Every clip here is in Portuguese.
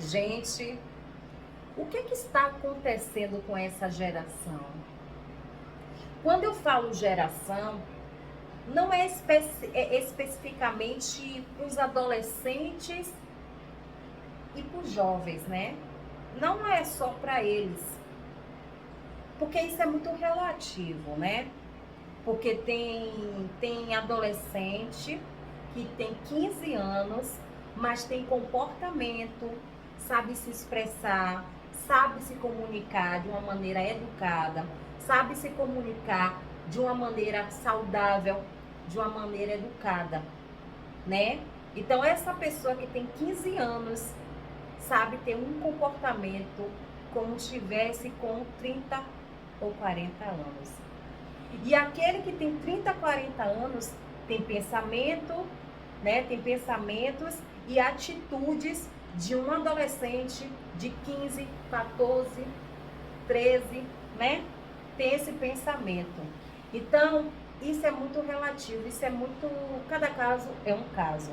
Gente, o que está acontecendo com essa geração? Quando eu falo geração, não é, especificamente para os adolescentes e para os jovens, né? Não é só para eles, porque isso é muito relativo, né? Porque tem adolescente que tem 15 anos, mas tem comportamento, sabe se expressar, sabe se comunicar de uma maneira educada, sabe se comunicar de uma maneira saudável, de uma maneira educada, né? Então, essa pessoa que tem 15 anos sabe ter um comportamento como se tivesse com 30 ou 40 anos. E aquele que tem 30, 40 anos tem pensamento, né? Tem pensamentos e atitudes de um adolescente de 15, 14, 13, né? Tem esse pensamento. Então, isso é muito relativo, isso é muito. Cada caso é um caso.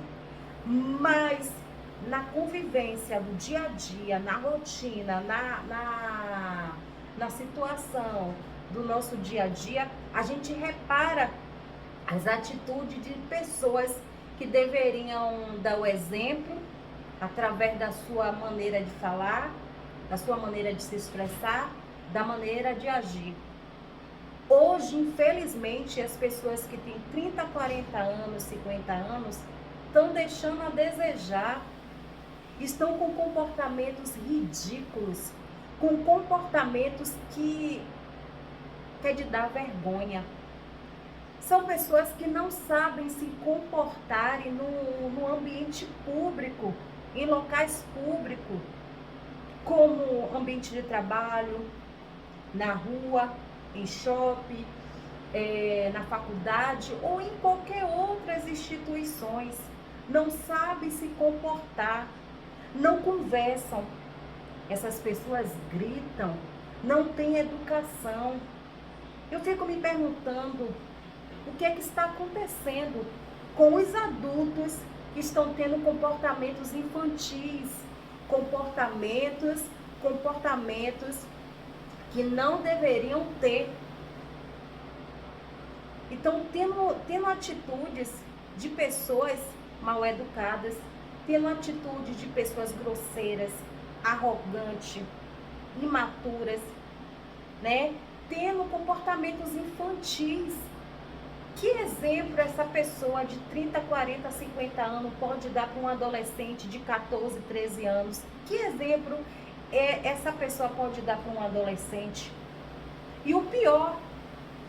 Mas na convivência do dia a dia, na rotina, na situação do nosso dia a dia, a gente repara as atitudes de pessoas que deveriam dar o exemplo através da sua maneira de falar, da sua maneira de se expressar, da maneira de agir. Hoje, infelizmente, as pessoas que têm 30, 40 anos, 50 anos, estão deixando a desejar, estão com comportamentos ridículos, com comportamentos que é de dar vergonha. São pessoas que não sabem se comportarem no ambiente público, em locais públicos, como ambiente de trabalho, na rua, em shopping, na faculdade ou em qualquer outras instituições. Não sabem se comportar, não conversam. Essas pessoas gritam, não têm educação. Eu fico me perguntando o que é que está acontecendo com os adultos que estão tendo comportamentos infantis, comportamentos que não deveriam ter. Então, tendo atitudes de pessoas mal educadas, tendo atitude de pessoas grosseiras, arrogantes, imaturas, né? Tendo comportamentos infantis. Que exemplo essa pessoa de 30, 40, 50 anos pode dar para um adolescente de 14, 13 anos? Que exemplo essa pessoa pode dar para um adolescente? E o pior,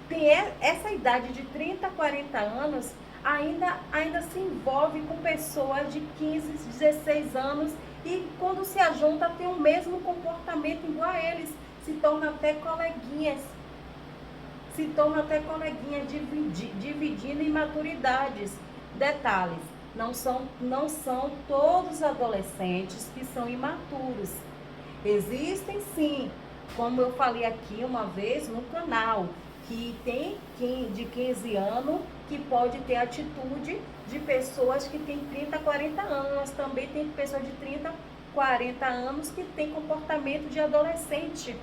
tem essa idade de 30, 40 anos, ainda se envolve com pessoas de 15, 16 anos e quando se ajunta tem o mesmo comportamento igual a eles, se torna até coleguinhas, dividindo imaturidades. Detalhes, não são todos adolescentes que são imaturos. Existem sim, como eu falei aqui uma vez no canal, que tem de 15 anos que pode ter atitude de pessoas que têm 30, 40 anos, mas também tem pessoas de 30, 40 anos que tem comportamento de adolescente.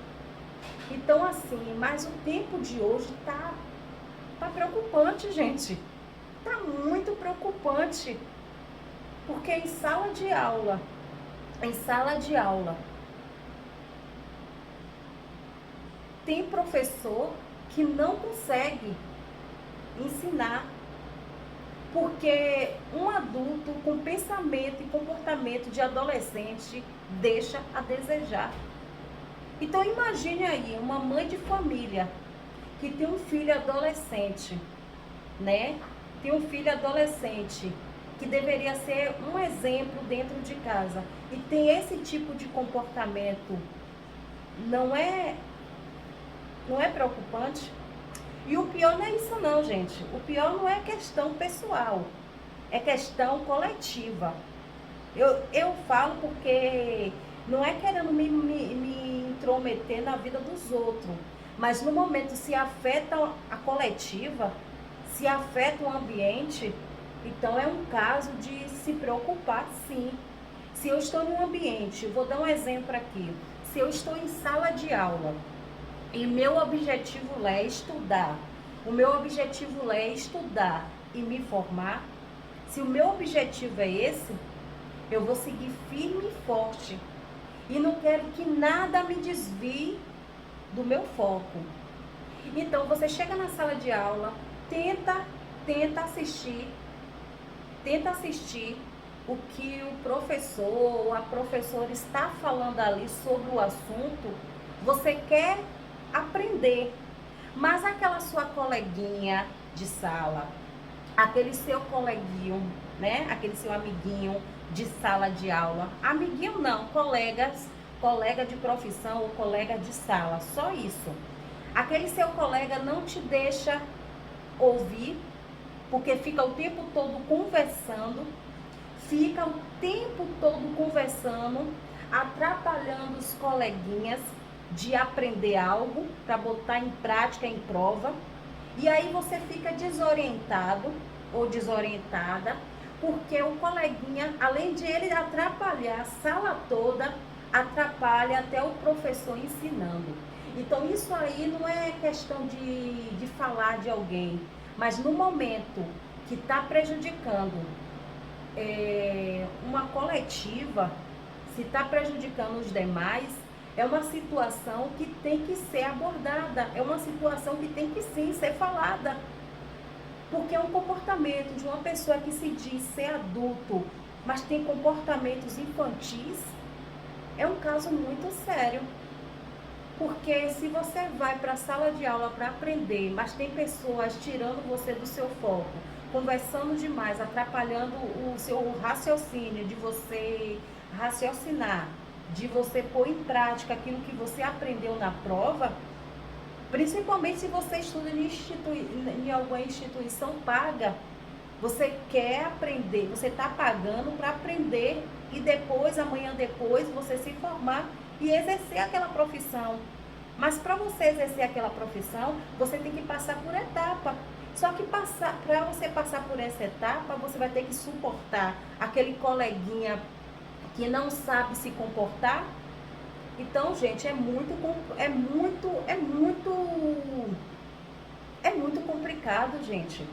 Então, assim, mas o tempo de hoje tá preocupante, gente. Tá muito preocupante. Porque em sala de aula, tem professor que não consegue ensinar. Porque um adulto com pensamento e comportamento de adolescente deixa a desejar. Então imagine aí, uma mãe de família que tem um filho adolescente, né? Tem um filho adolescente que deveria ser um exemplo dentro de casa e tem esse tipo de comportamento, não é preocupante? E o pior não é isso não, gente. O pior não é questão pessoal, é questão coletiva. Eu falo porque não é querendo me intrometer na vida dos outros, mas no momento se afeta a coletiva, se afeta o ambiente, então é um caso de se preocupar sim. Se eu estou num ambiente, vou dar um exemplo aqui. Se eu estou em sala de aula e meu objetivo lá é estudar, o meu objetivo lá é estudar e me formar, se o meu objetivo é esse, eu vou seguir firme e forte. E não quero que nada me desvie do meu foco. Então, você chega na sala de aula, tenta assistir o que o professor ou a professora está falando ali sobre o assunto. Você quer aprender, mas aquela sua coleguinha de sala, aquele seu coleguinho, né? Aquele seu amiguinho de sala de aula, amiguinho não, colega de profissão ou colega de sala, só isso. Aquele seu colega não te deixa ouvir, porque fica o tempo todo conversando, atrapalhando os coleguinhas de aprender algo para botar em prática, em prova. E aí você fica desorientado ou desorientada, porque o coleguinha, além de ele atrapalhar a sala toda, atrapalha até o professor ensinando. Então isso aí não é questão de falar de alguém, mas no momento que está prejudicando uma coletiva, se está prejudicando os demais, é uma situação que tem que ser abordada, é uma situação que tem que sim ser falada. Porque é um comportamento de uma pessoa que se diz ser adulto, mas tem comportamentos infantis, é um caso muito sério. Porque se você vai para a sala de aula para aprender, mas tem pessoas tirando você do seu foco, conversando demais, atrapalhando o seu raciocínio, de você raciocinar, de você pôr em prática aquilo que você aprendeu na prova, principalmente se você estuda em alguma instituição paga, você quer aprender, você está pagando para aprender e depois, amanhã depois, você se formar e exercer aquela profissão. Mas para você exercer aquela profissão, você tem que passar por etapa. Só que para você passar por essa etapa, você vai ter que suportar aquele coleguinha que não sabe se comportar. Então, gente, é muito complicado, gente.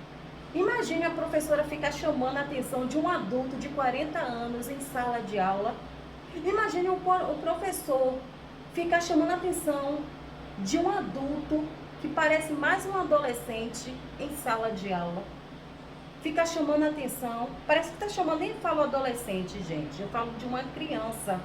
Imagine a professora ficar chamando a atenção de um adulto de 40 anos em sala de aula. Imagine o professor ficar chamando a atenção de um adulto que parece mais um adolescente em sala de aula. Fica chamando a atenção, parece que está chamando, nem falo adolescente, gente, eu falo de uma criança,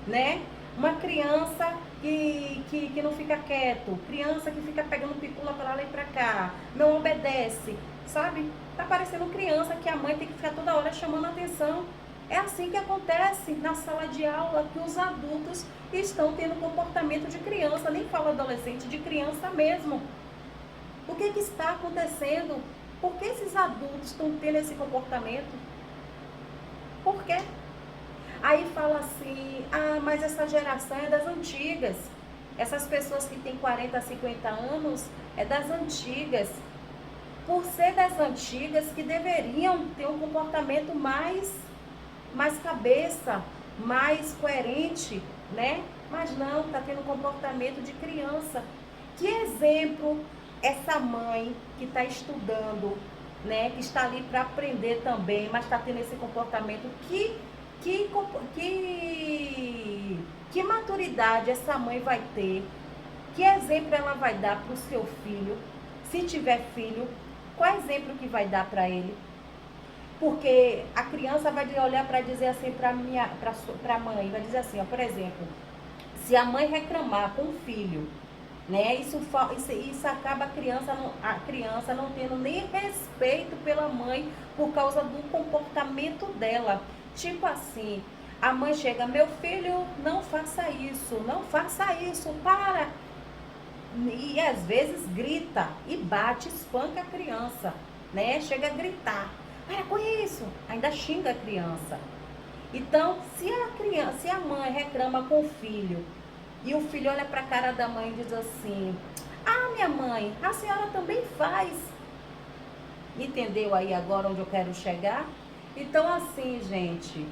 né? Uma criança que não fica quieto, criança que fica pegando picula para lá e para cá, não obedece, sabe? Tá parecendo criança que a mãe tem que ficar toda hora chamando a atenção. É assim que acontece na sala de aula, que os adultos estão tendo comportamento de criança, nem falo adolescente, de criança mesmo. O que está acontecendo? Por que esses adultos estão tendo esse comportamento? Por quê? Aí fala assim, mas essa geração é das antigas. Essas pessoas que têm 40, 50 anos, é das antigas. Por ser das antigas, que deveriam ter um comportamento mais cabeça, mais coerente, né? Mas não, está tendo um comportamento de criança. Que exemplo essa mãe que está estudando, né? Que está ali para aprender também, mas está tendo esse comportamento. Que maturidade essa mãe vai ter? Que exemplo ela vai dar para o seu filho? Se tiver filho, qual exemplo que vai dar para ele? Porque a criança vai olhar para dizer assim para a mãe, vai dizer assim, ó, por exemplo, se a mãe reclamar com o filho, né, isso acaba a criança não tendo nem respeito pela mãe por causa do comportamento dela. Tipo assim, a mãe chega, meu filho, não faça isso, para. E às vezes grita e bate, espanca a criança, né? Chega a gritar, para com isso, ainda xinga a criança. Então, se a mãe reclama com o filho e o filho olha para a cara da mãe e diz assim, minha mãe, a senhora também faz. Entendeu aí agora onde eu quero chegar? Então, assim, gente,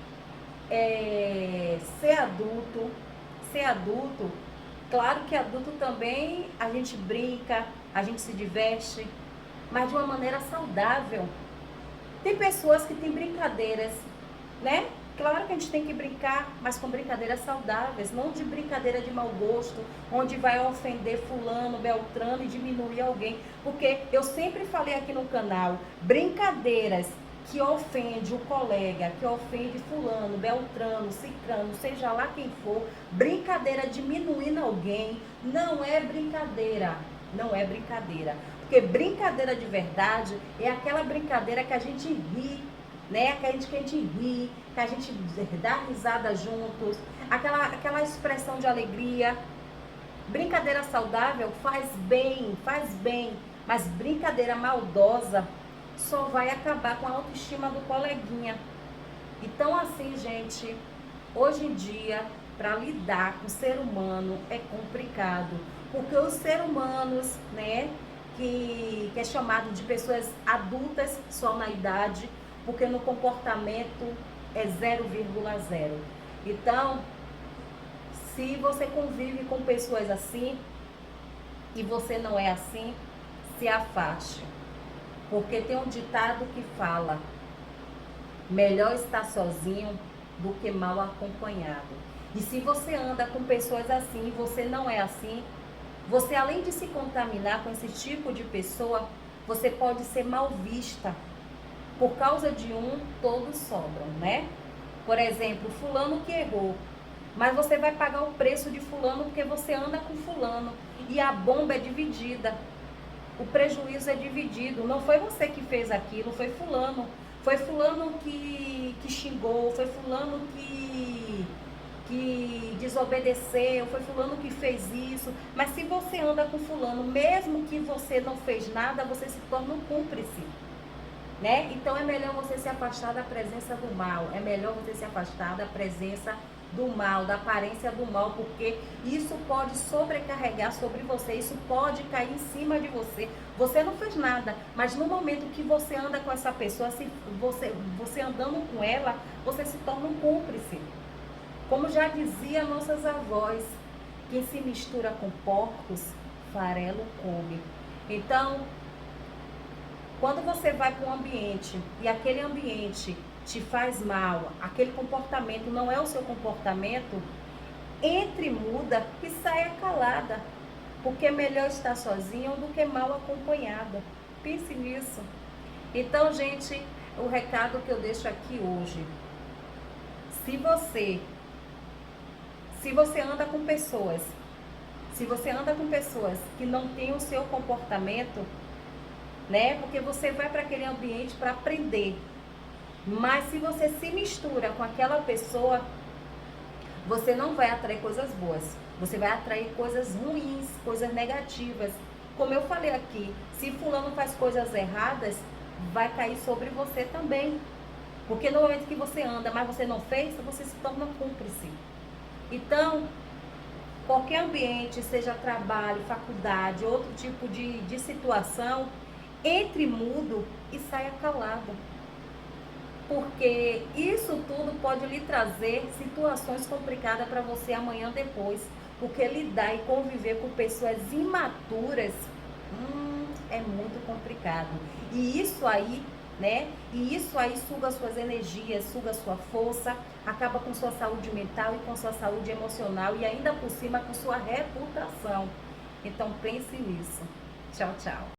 ser adulto, claro que adulto também a gente brinca, a gente se diverte, mas de uma maneira saudável. Tem pessoas que têm brincadeiras, né? Claro que a gente tem que brincar, mas com brincadeiras saudáveis, não de brincadeira de mau gosto, onde vai ofender fulano, beltrano e diminuir alguém. Porque eu sempre falei aqui no canal, brincadeiras que ofende o colega, que ofende fulano, beltrano, cicrano, seja lá quem for, brincadeira diminuindo alguém, não é brincadeira, não é brincadeira. Porque brincadeira de verdade é aquela brincadeira que a gente ri, né? Que a gente ri, que a gente dá risada juntos, aquela expressão de alegria. Brincadeira saudável faz bem, mas brincadeira maldosa só vai acabar com a autoestima do coleguinha. Então, assim, gente, hoje em dia, para lidar com o ser humano é complicado, porque os seres humanos, né, que é chamado de pessoas adultas só na idade, porque no comportamento é 0,0. Então, se você convive com pessoas assim e você não é assim, se afaste. Porque tem um ditado que fala: melhor estar sozinho do que mal acompanhado. E se você anda com pessoas assim e você não é assim, você, além de se contaminar com esse tipo de pessoa, você pode ser mal vista. Por causa de um, todos sobram, né? Por exemplo, fulano que errou, mas você vai pagar o preço de fulano porque você anda com fulano. E a bomba é dividida. O prejuízo é dividido. Não foi você que fez aquilo, foi fulano. Foi fulano que xingou, foi fulano que desobedeceu, foi fulano que fez isso. Mas se você anda com fulano, mesmo que você não fez nada, você se torna um cúmplice, né? Então é melhor você se afastar da presença do mal, é melhor você se afastar da presença do mal, da aparência do mal, porque isso pode sobrecarregar sobre você, isso pode cair em cima de você. Você não fez nada, mas no momento que você anda com essa pessoa, se você andando com ela, você se torna um cúmplice. Como já dizia nossas avós, quem se mistura com porcos, farelo come. Então, quando você vai para um ambiente e aquele ambiente te faz mal, aquele comportamento não é o seu comportamento, entre muda e saia calada. Porque é melhor estar sozinho do que mal acompanhada. Pense nisso. Então, gente, o recado que eu deixo aqui hoje: se você anda com pessoas, que não têm o seu comportamento, né? Porque você vai para aquele ambiente para aprender. Mas se você se mistura com aquela pessoa, você não vai atrair coisas boas. Você vai atrair coisas ruins, coisas negativas. Como eu falei aqui, se fulano faz coisas erradas, vai cair sobre você também. Porque no momento que você anda, mas você não fez, você se torna cúmplice. Então, qualquer ambiente, seja trabalho, faculdade, outro tipo de situação, entre mudo e saia calado. Porque isso tudo pode lhe trazer situações complicadas para você amanhã depois. Porque lidar e conviver com pessoas imaturas é muito complicado. E isso aí, né? E isso aí suga suas energias, suga sua força, acaba com sua saúde mental e com sua saúde emocional e ainda por cima com sua reputação. Então pense nisso. Tchau, tchau.